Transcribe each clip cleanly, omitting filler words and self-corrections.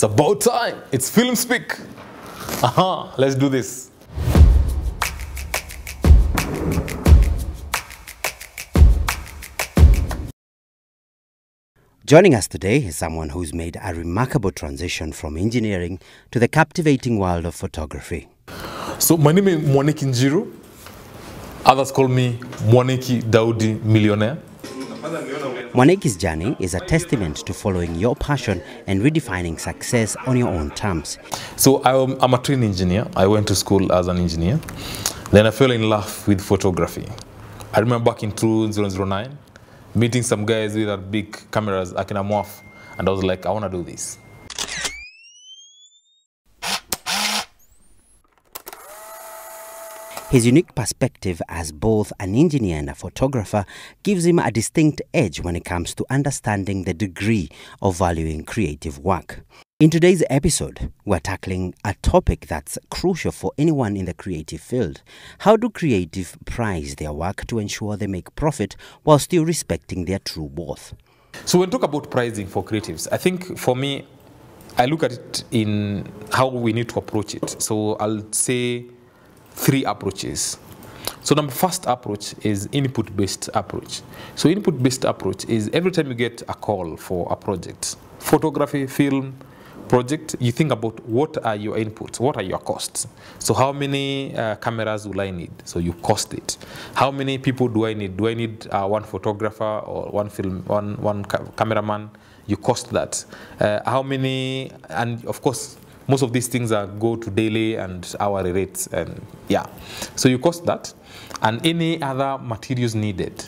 It's about time. It's Film Speak. Let's do this. Joining us today is someone who's made a remarkable transition from engineering to the captivating world of photography. So my name is Mwaniki Njiru. Others call me Mwaniki Daudi Millionaire. Mwaniki's journey is a testament to following your passion and redefining success on your own terms. So I'm a trained engineer. I went to school as an engineer. Then I fell in love with photography. I remember back in 2009, meeting some guys with big cameras, akina Mwaf, and I was like, I want to do this. His unique perspective as both an engineer and a photographer gives him a distinct edge when it comes to understanding the degree of valuing creative work. In today's episode, we're tackling a topic that's crucial for anyone in the creative field. How do creatives price their work to ensure they make profit while still respecting their true worth? So when we talk about pricing for creatives, I think for me, I look at it in how we need to approach it. So I'll say 3 approaches. So the first approach is input-based approach. So input-based approach is every time you get a call for a project, photography, film, project, you think about what are your inputs, what are your costs. So how many cameras will I need? So you cost it. How many people do I need? Do I need one photographer or one cameraman? You cost that. How many, and of course, most of these things go to daily and hourly rates, and yeah. So you cost that, and any other materials needed.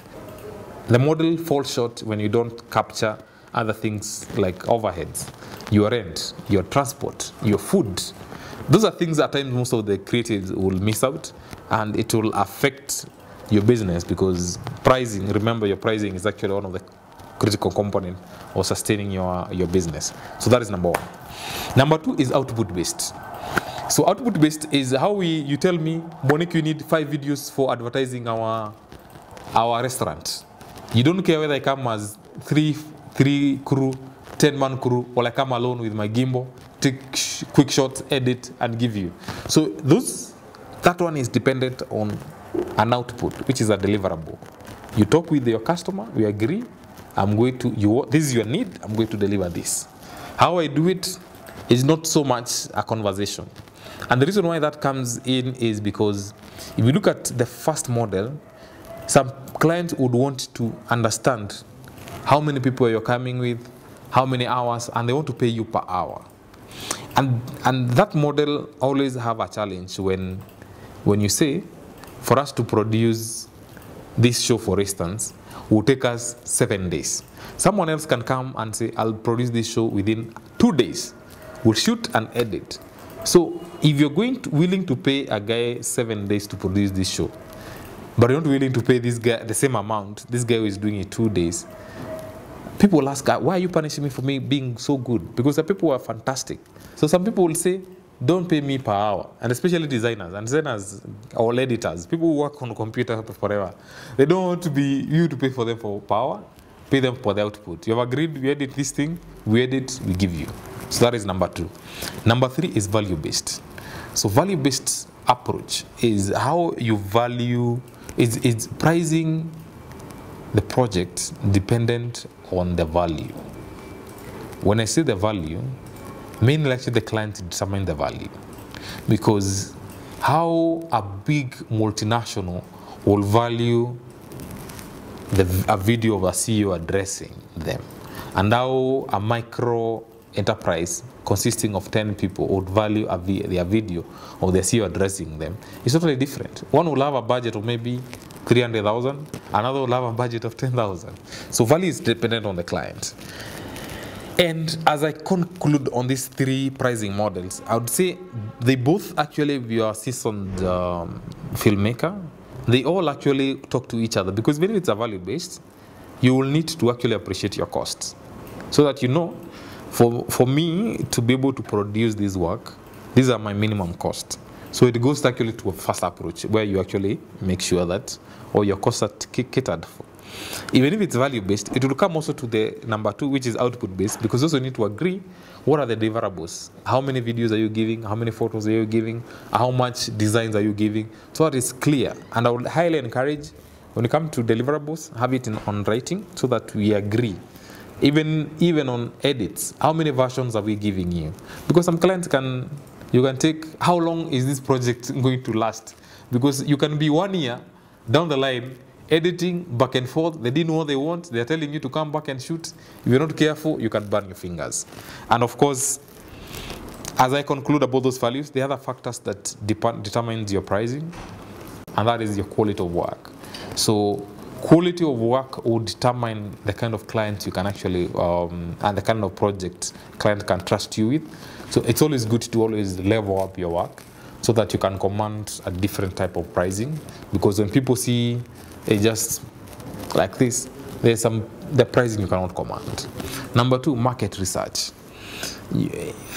The model falls short when you don't capture other things like overheads, your rent, your transport, your food. Those are things at times most of the creatives will miss out, and it will affect your business because pricing, remember your pricing is actually one of the critical components of sustaining your business. So that is number 1. Number 2 is output-based. So output-based is how you tell me, Mwaniki, you need 5 videos for advertising our restaurant. You don't care whether I come as 3 crew, 10-man crew, or I come alone with my gimbal, take quick shots, edit, and give you. So that one is dependent on an output, which is a deliverable. You talk with your customer, we agree, this is your need, I'm going to deliver this. How I do it is not so much a conversation. And the reason why that comes in is because if you look at the first model, some clients would want to understand how many people you're coming with, how many hours, and they want to pay you per hour. And that model always have a challenge when you say, for us to produce this show, for instance, will take us 7 days. Someone else can come and say, I'll produce this show within 2 days. We'll shoot and edit. So if you're willing to pay a guy 7 days to produce this show, but you're not willing to pay this guy the same amount, this guy who is doing it 2 days, people will ask, why are you punishing me for me being so good? Because the people are fantastic. So some people will say, don't pay me per hour, and especially designers or editors, people who work on a computer forever. They don't want to be you to pay for them for per hour, pay them for the output. You have agreed, we edit this thing, we edit, we give you. So that is number 2. Number 3 is value-based. So value-based approach is how you value, it's pricing the project dependent on the value. When I say the value, mainly actually the client determines the value. Because how a big multinational will value a video of a CEO addressing them, and how a micro enterprise consisting of 10 people would value their video of the CEO addressing them, is totally different. One will have a budget of maybe 300,000, another will have a budget of 10,000. So value is dependent on the client. And as I conclude on these 3 pricing models, I would say they both actually, if you are a seasoned filmmaker, they all actually talk to each other, because when it's a value-based, you will need to actually appreciate your costs. So that you know, for me to be able to produce this work, these are my minimum costs. So it goes actually to a first approach where you actually make sure that all your costs are catered for. Even if it's value-based, it will come also to the number 2, which is output-based, because also need to agree what are the deliverables. How many videos are you giving? How many photos are you giving? How much designs are you giving? So that it's clear. And I would highly encourage, when it comes to deliverables, have it on writing so that we agree. Even on edits, how many versions are we giving you? Because some clients you can take, how long is this project going to last? Because you can be 1 year down the line, editing back and forth, they didn't know what they want, they're telling you to come back and shoot. If you're not careful, you can burn your fingers. And of course, as I conclude about those values, the other factors that determines your pricing, and that is your quality of work. So quality of work will determine the kind of clients you can actually, and the kind of project client can trust you with. So it's always good to always level up your work so that you can command a different type of pricing. Because when people see just like this, there's the pricing you cannot command. Number 2, market research.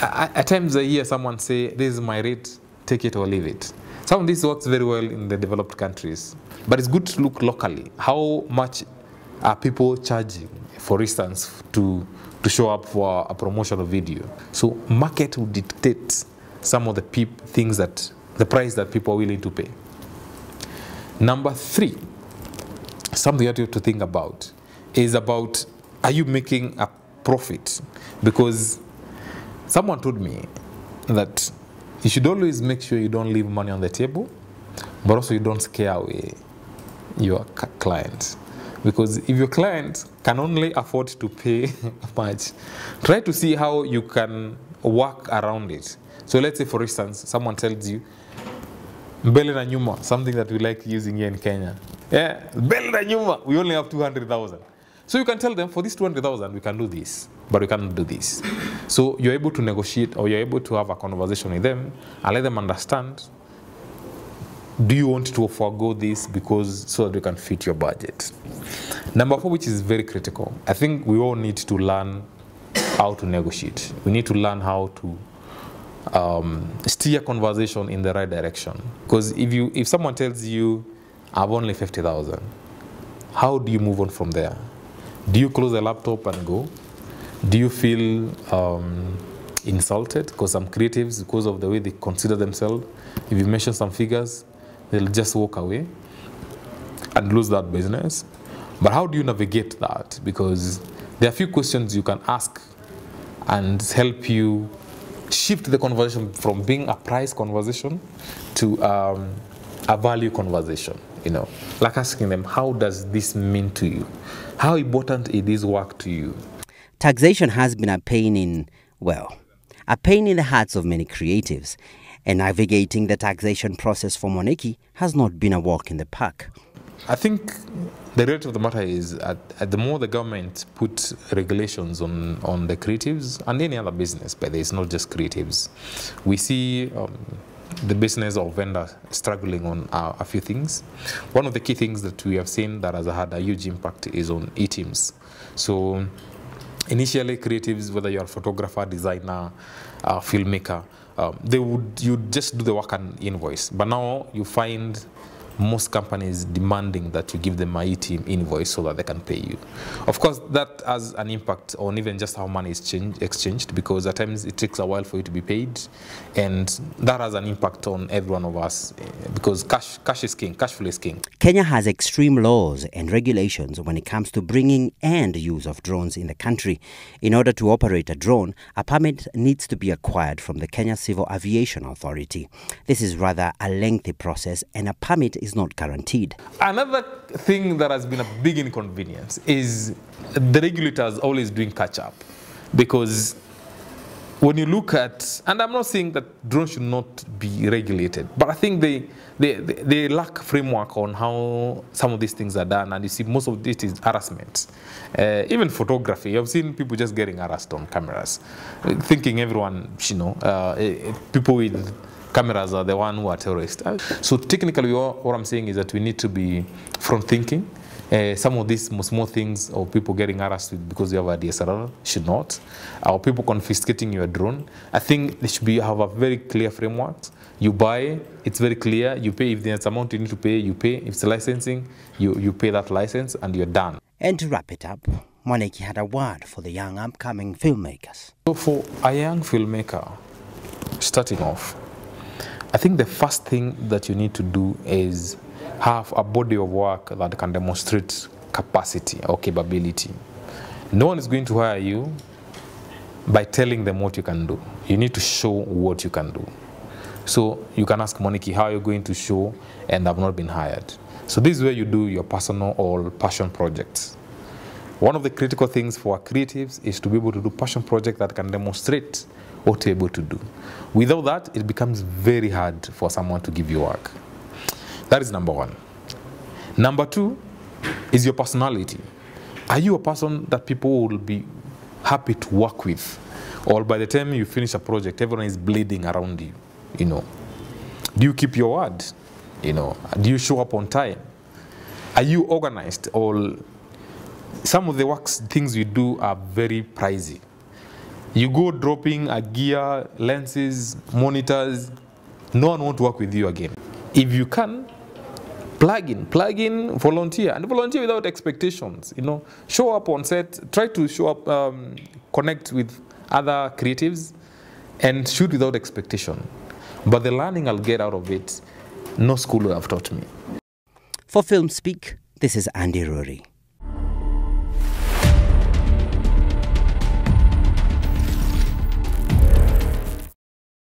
At times I hear someone say, this is my rate, take it or leave it. Some of this works very well in the developed countries, but it's good to look locally. How much are people charging, for instance, to show up for a promotional video? So market will dictate some of the things that, the price that people are willing to pay. Number 3, something that you have to think about is about, are you making a profit? Because someone told me that you should always make sure you don't leave money on the table, but also you don't scare away your client. Because if your client can only afford to pay much, try to see how you can work around it. So let's say, for instance, someone tells you, mbele na nyuma, something that we like using here in Kenya. Yeah, mbele na nyuma, we only have 200,000. So you can tell them, for this 200,000, we can do this, but we cannot do this. So you're able to negotiate, or you're able to have a conversation with them and let them understand, do you want to forego this so that we can fit your budget? Number 4, which is very critical, I think we all need to learn how to negotiate. We need to learn how to steer conversation in the right direction. Because if someone tells you, I have only 50,000, how do you move on from there? Do you close the laptop and go? Do you feel insulted? Because some creatives, because of the way they consider themselves, if you mention some figures, they'll just walk away and lose that business. But how do you navigate that? Because there are a few questions you can ask and help you shift the conversation from being a price conversation to a value conversation. You know, like asking them, how does this mean to you? How important is this work to you? Taxation has been a pain in the hearts of many creatives, and navigating the taxation process for Mwaniki has not been a walk in the park. I think the reality of the matter is the more the government puts regulations on the creatives and any other business, but it's not just creatives, we see the business of vendors struggling on a few things. One of the key things that we have seen that has had a huge impact is on e-teams. So initially, creatives, whether you're a photographer, designer, filmmaker, you'd just do the work and invoice. But now you find most companies demanding that you give them a e-team invoice so that they can pay you. Of course, that has an impact on even just how money is exchanged, because at times it takes a while for you to be paid, and that has an impact on every one of us, because cash is king, cash flow is king. Kenya has extreme laws and regulations when it comes to bringing and use of drones in the country. In order to operate a drone, a permit needs to be acquired from the Kenya Civil Aviation Authority. This is rather a lengthy process, and a permit is not guaranteed. Another thing that has been a big inconvenience is the regulators always doing catch-up, because when you look at, and I'm not saying that drones should not be regulated, but I think they lack framework on how some of these things are done, and you see most of it is harassment. Even photography, I've seen people just getting harassed on cameras, thinking everyone, people with cameras are the one who are terrorists. So technically, what I'm saying is that we need to be front-thinking. Some of these small things, or people getting harassed because you have a DSLR, should not. Or people confiscating your drone. I think they should have a very clear framework. You buy, it's very clear. You pay if there's amount you need to pay, you pay. If it's licensing, you pay that license and you're done. And to wrap it up, Mwaniki had a word for the young upcoming filmmakers. So for a young filmmaker starting off, I think the first thing that you need to do is have a body of work that can demonstrate capacity or capability. No one is going to hire you by telling them what you can do. You need to show what you can do. So you can ask Mwaniki, how are you going to show and I've not been hired? So this is where you do your personal or passion projects. One of the critical things for creatives is to be able to do passion projects that can demonstrate what you're able to do. Without that, it becomes very hard for someone to give you work. That is number one. Number two is your personality. Are you a person that people will be happy to work with? Or by the time you finish a project, everyone is bleeding around you, you know? Do you keep your word? You know, do you show up on time? Are you organized? Or some of the things you do are very pricey. You go dropping a gear, lenses, monitors, no one wants to work with you again. If you can, plug in, volunteer, and volunteer without expectations. You know, show up on set, try to show up, connect with other creatives, and shoot without expectation. But the learning I'll get out of it, no school will have taught me. For Film Speak, this is Andy Rory.